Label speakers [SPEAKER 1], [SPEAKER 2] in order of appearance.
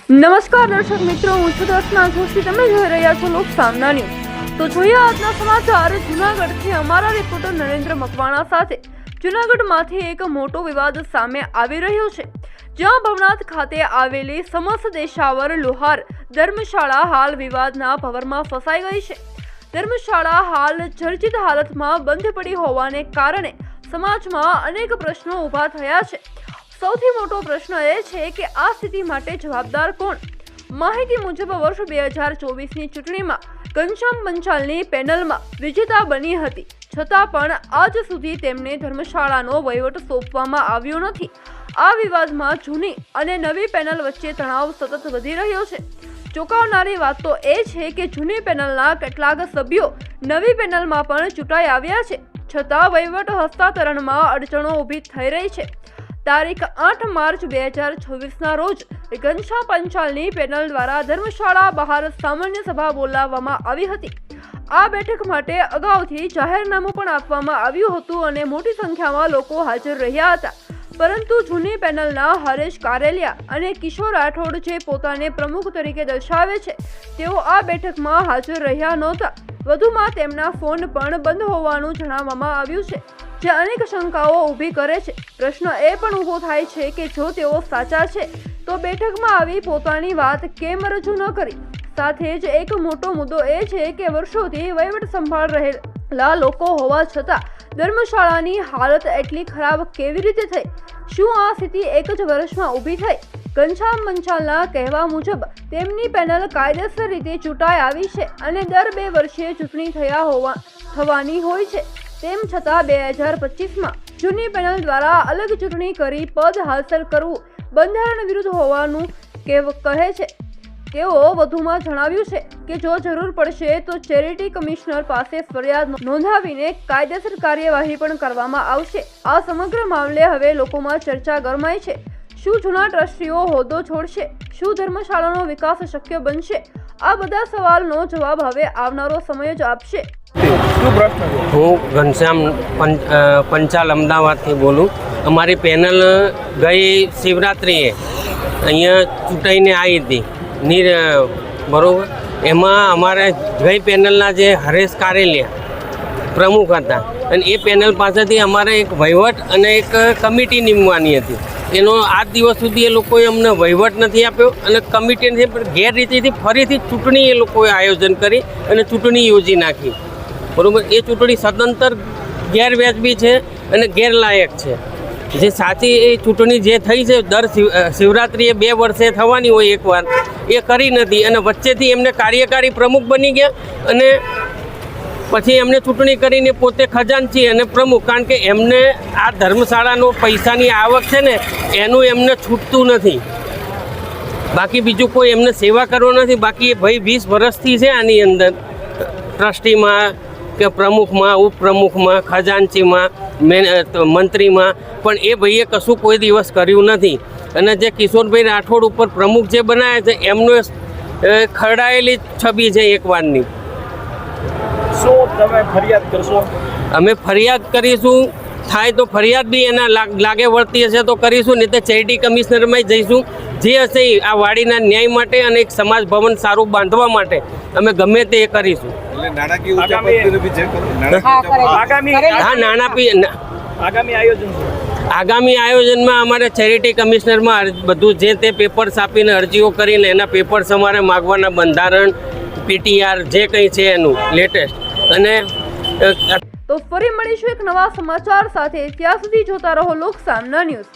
[SPEAKER 1] નમસ્કાર દર્શક મિત્રો, હું છું દર્શના જોશી. તમે જોઈ રહ્યા છો લોક સામના ન્યૂઝ. તો જોઈએ આજના સમાચાર. જૂનાગઢથી અમારા રિપોર્ટર નરેન્દ્ર મકવાણા સાથે. જૂનાગઢમાંથી એક મોટો વિવાદ સામે આવી રહ્યો છે, જ્યાં ભવનાથ ખાતે આવેલી સમસ્ત દેશાવર લોહાર ધર્મશાળા હાલ વિવાદના ભંવરમાં ફસાઈ ગઈ છે. ધર્મશાળા હાલ જર્જરિત હાલતમાં બંધ પડી હોવાને કારણે સમાજમાં અનેક પ્રશ્નો ઊભા થયા છે. સૌથી મોટો પ્રશ્ન એ છે કે આ સ્થિતિ માટે જવાબદાર કોણ? માહિતી મુજબ વર્ષ 2024ની ચૂંટણીમાં ઘનશ્યામ પંચાલની પેનલમાં વિજેતા બની હતી, છતાં પણ આજ સુધી તેમને ધર્મશાળાનો વહીવટ સોંપવામાં આવ્યો નથી. આ વિવાદમાં જૂની અને નવી પેનલ વચ્ચે તણાવ સતત વધી રહ્યો છે. ચોંકાવનારી વાત તો એ છે કે જૂની પેનલના કેટલાક સભ્યો નવી પેનલમાં પણ ચૂંટાઈ આવ્યા છે, છતાં વહીવટ હસ્તાંતરણમાં અડચણો ઊભી થઈ રહી છે. તારીખ 8 માર્ચ 2026ના રોજ ઘનશ્યામ પંચાલની પેનલ દ્વારા ધર્મશાળા બહાર સામાન્ય સભા બોલાવવામાં આવી હતી. આ બેઠક માટે અગાઉથી જાહેરનામું પણ આપવામાં આવ્યું હતું અને મોટી સંખ્યામાં લોકો હાજર રહ્યા હતા, પરંતુ જૂની પેનલના હરેશ કારેલિયા અને કિશોર રાઠોડ, જે પોતાને પ્રમુખ તરીકે દર્શાવે છે, તેઓ આ બેઠકમાં હાજર રહ્યા નહોતા. વધુમાં તેમના ફોન પણ બંધ હોવાનું જણાવવામાં આવ્યું છે, જે અનેક શંકાઓ ઊભી કરે છે. પ્રશ્ન એ પણ ઊભો થાય છે કે જો તેઓ સાચા છે તો બેઠકમાં આવી પોતાની વાત કેમ રજૂ ન કરી? સાથે જ એક મોટો મુદ્દો એ છે કે વર્ષોથી વહીવટ સંભાળ રહેલા લોકો હોવા છતાં ધર્મશાળાની હાલત એટલી ખરાબ કેવી રીતે થઈ? શું આ સ્થિતિ એક જ વર્ષમાં ઊભી થઈ? ઘનશ્યામ પંચાલના કહેવા મુજબ તેમની પેનલ કાયદેસર રીતે ચૂંટાઈ આવી છે અને દર 2 વર્ષે ચૂંટણી થવાની હોય છે. તેમ છતાં 2025માં જૂની પેનલ દ્વારા અલગ ચૂંટણી કરી પદ હાંસલ કરવું બંધારણ વિરુદ્ધ હોવાનું કહે છે. તેઓ વધુમાં જણાવ્યું છે કે જો જરૂર પડશે તો ચેરિટી કમિશનર પાસે ફરિયાદ નોંધાવીને કાયદેસર કાર્યવાહી પણ કરવામાં આવશે. આ સમગ્ર મામલે હવે લોકોમાં ચર્ચા ગરમાઈ છે. શું જૂના ટ્રસ્ટીઓ હોદ્દો છોડશે? શું ધર્મશાળાનો વિકાસ શક્ય બનશે? આ બધા સવાલનો જવાબ હવે આવનારો સમય જ આપશે.
[SPEAKER 2] હું ઘનશ્યામ પંચાલ અમદાવાદથી બોલું. અમારી પેનલ ગઈ શિવરાત્રિએ અહીંયા ચૂંટાઈને આવી હતી બરાબર. એમાં અમારે ગઈ પેનલના જે હરેશ કારેલિયા પ્રમુખ હતા, અને એ પેનલ પાસેથી અમારે એક વહીવટ અને એક કમિટી નીમવાની હતી. એનો આજ દિવસ સુધી એ લોકોએ અમને વહીવટ નથી આપ્યો અને કમિટીને ગેરરીતિથી ફરીથી ચૂંટણી એ લોકોએ આયોજન કરી અને ચૂંટણી યોજી નાખી બરાબર. એ ચૂંટણી સદંતર ગેરવ્યાજબી છે અને ગેરલાયક છે. જે સાચી એ ચૂંટણી જે થઈ છે દર શિવરાત્રિએ 2 વર્ષે થવાની હોય એકવાર, એ કરી નથી અને વચ્ચેથી એમને કાર્યકારી પ્રમુખ બની ગયા અને પછી એમને ચૂંટણી કરીને પોતે ખજાનચી અને પ્રમુખ, કારણ કે એમને આ ધર્મશાળાનો પૈસાની આવક છે ને એનું એમને છૂટતું નથી. બાકી બીજું કોઈ એમને સેવા કરવો નથી. બાકી એ ભાઈ 20 વર્ષથી છે આની અંદર, ટ્રસ્ટીમાં કે પ્રમુખમાં, ઉપપ્રમુખમાં, ખજાનચીમાં, મંત્રીમાં, પણ એ ભાઈએ કશું કોઈ દિવસ કર્યું નથી. અને જે કિશોરભાઈ રાઠોડ ઉપર પ્રમુખ જે બનાવ્યા છે એમનો ખરડાયેલી છબી છે એકવારની.
[SPEAKER 3] શું તમે ફરિયાદ કરશો?
[SPEAKER 2] અમે ફરિયાદ કરીશું. થાય તો ફરિયાદ બી એના લાગે વળતી હશે તો કરીશું, નહીં તો ચેરિટી કમિશનરમાં જઈશું. જે હશે આ વાડીના ન્યાય માટે અને એક સમાજ ભવન સારું બાંધવા માટે અમે ગમે તે કરીશું. આગામી આયોજનમાં અમારે ચેરિટી કમિશનરમાં બધું જે તે પેપર્સ આપીને અરજીઓ કરીને એના પેપર્સ અમારે માગવાના, બંધારણ, PTR જે કંઈ છે એનું લેટેસ્ટ. અને
[SPEAKER 1] તો ફરી મળીશું એક નવા સમાચાર સાથે. ત્યાં સુધી જોતા રહો લોક સામના ન્યૂઝ.